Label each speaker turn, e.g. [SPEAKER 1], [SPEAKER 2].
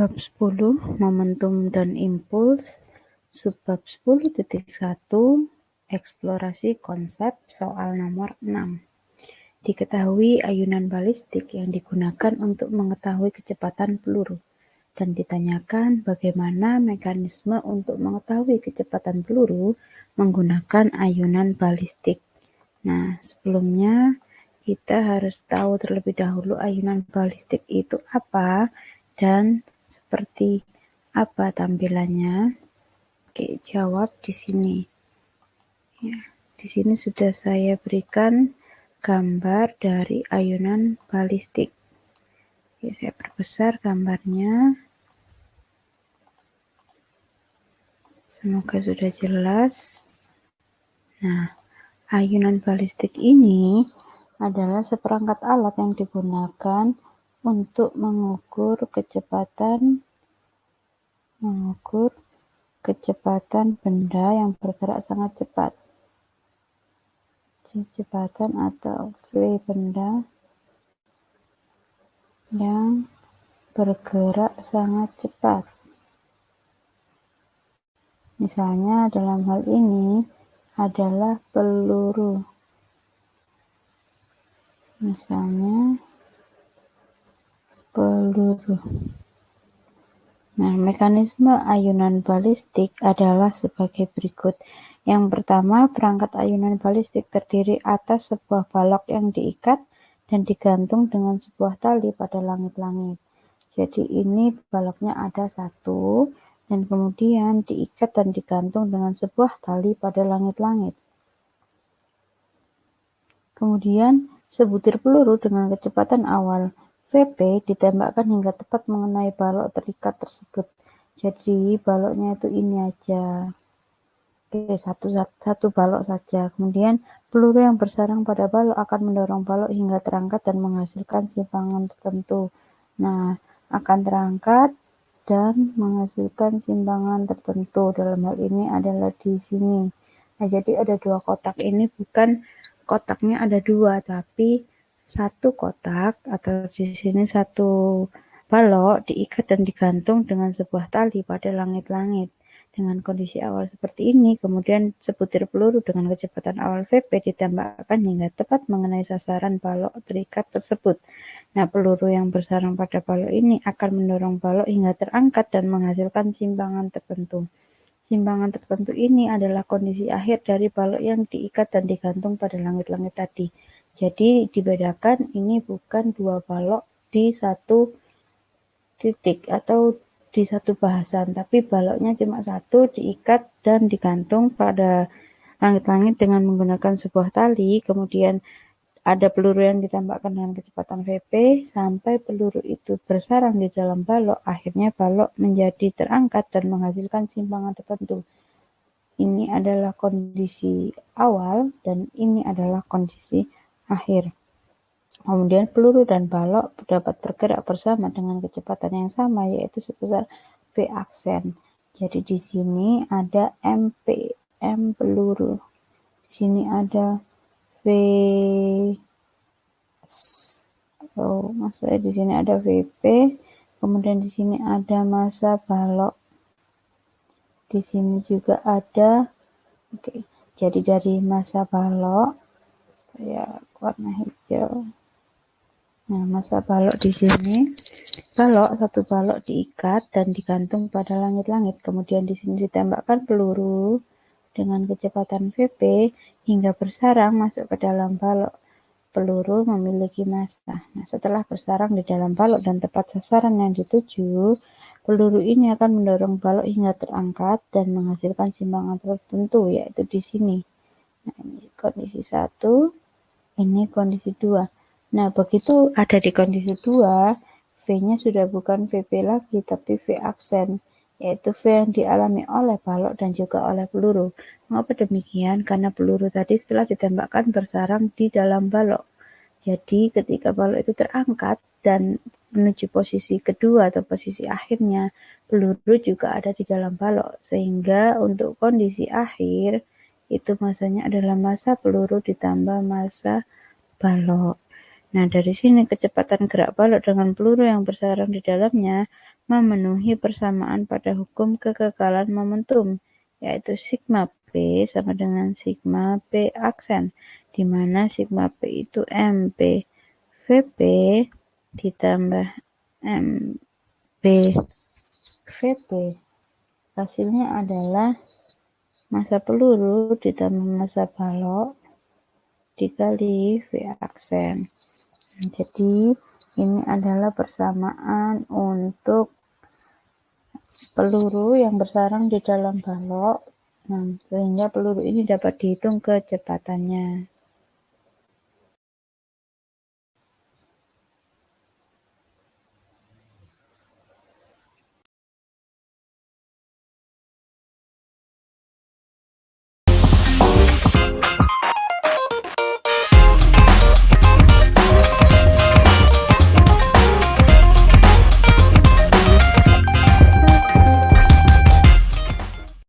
[SPEAKER 1] Bab 10 Momentum dan Impuls. Subbab 10.1 Eksplorasi konsep. Soal nomor 6. Diketahui ayunan balistik yang digunakan untuk mengetahui kecepatan peluru, dan ditanyakan bagaimana mekanisme untuk mengetahui kecepatan peluru menggunakan ayunan balistik. Nah, sebelumnya kita harus tahu terlebih dahulu ayunan balistik itu apa dan seperti apa tampilannya. Oke, jawab di sini. Ya, di sini sudah saya berikan gambar dari ayunan balistik. Oke, saya perbesar gambarnya. Semoga sudah jelas. Nah, ayunan balistik ini adalah seperangkat alat yang digunakan untuk mengukur kecepatan benda yang bergerak sangat cepat. Kecepatan atau v benda yang bergerak sangat cepat. Misalnya dalam hal ini adalah peluru. Nah, mekanisme ayunan balistik adalah sebagai berikut. Yang pertama, perangkat ayunan balistik terdiri atas sebuah balok yang diikat dan digantung dengan sebuah tali pada langit-langit. Jadi ini baloknya ada satu, dan kemudian diikat dan digantung dengan sebuah tali pada langit-langit. Kemudian sebutir peluru dengan kecepatan awal Vp ditembakkan hingga tepat mengenai balok terikat tersebut. Jadi baloknya itu ini aja. Oke, satu balok saja. Kemudian peluru yang bersarang pada balok akan mendorong balok hingga terangkat dan menghasilkan simpangan tertentu. Nah, akan terangkat dan menghasilkan simpangan tertentu. Dalam hal ini adalah di sini. Nah, jadi ada dua kotak ini, bukan kotaknya ada dua, tapi satu kotak atau di sini satu balok diikat dan digantung dengan sebuah tali pada langit-langit. Dengan kondisi awal seperti ini, kemudian sebutir peluru dengan kecepatan awal Vp ditembakkan hingga tepat mengenai sasaran balok terikat tersebut. Nah, peluru yang bersarang pada balok ini akan mendorong balok hingga terangkat dan menghasilkan simpangan tertentu. Simpangan tertentu ini adalah kondisi akhir dari balok yang diikat dan digantung pada langit-langit tadi. Jadi dibedakan, ini bukan dua balok di satu titik atau di satu bahasan, tapi baloknya cuma satu, diikat dan digantung pada langit-langit dengan menggunakan sebuah tali. Kemudian ada peluru yang ditembakkan dengan kecepatan Vp sampai peluru itu bersarang di dalam balok. Akhirnya balok menjadi terangkat dan menghasilkan simpangan tertentu. Ini adalah kondisi awal dan ini adalah kondisi akhir. Kemudian peluru dan balok dapat bergerak bersama dengan kecepatan yang sama, yaitu sebesar V aksen. Jadi di sini ada M peluru. Di sini ada V di sini ada Vp, kemudian di sini ada massa balok. Di sini juga ada. Oke. Jadi dari massa balok saya warna hijau. Nah, massa balok di sini, satu balok diikat dan digantung pada langit-langit. Kemudian di sini ditembakkan peluru dengan kecepatan Vp hingga bersarang masuk ke dalam balok. Peluru memiliki massa. Nah, setelah bersarang di dalam balok dan tepat sasaran yang dituju, peluru ini akan mendorong balok hingga terangkat dan menghasilkan simpangan tertentu, yaitu di sini. Nah, ini kondisi 1, ini kondisi 2. Nah, begitu ada di kondisi 2, V-nya sudah bukan Vp lagi, tapi V aksen, yaitu V yang dialami oleh balok dan juga oleh peluru. Mengapa demikian? Karena peluru tadi setelah ditembakkan bersarang di dalam balok. Jadi ketika balok itu terangkat dan menuju posisi kedua atau posisi akhirnya, peluru juga ada di dalam balok. Sehingga untuk kondisi akhir, itu massanya adalah massa peluru ditambah massa balok. Nah, dari sini kecepatan gerak balok dengan peluru yang bersarang di dalamnya memenuhi persamaan pada hukum kekekalan momentum, yaitu sigma P sama dengan sigma P aksen, di mana sigma P itu MP Vp ditambah MP Vp. Hasilnya adalah massa peluru ditambah massa balok dikali V aksen. Jadi ini adalah persamaan untuk peluru yang bersarang di dalam balok. Sehingga peluru ini dapat dihitung kecepatannya.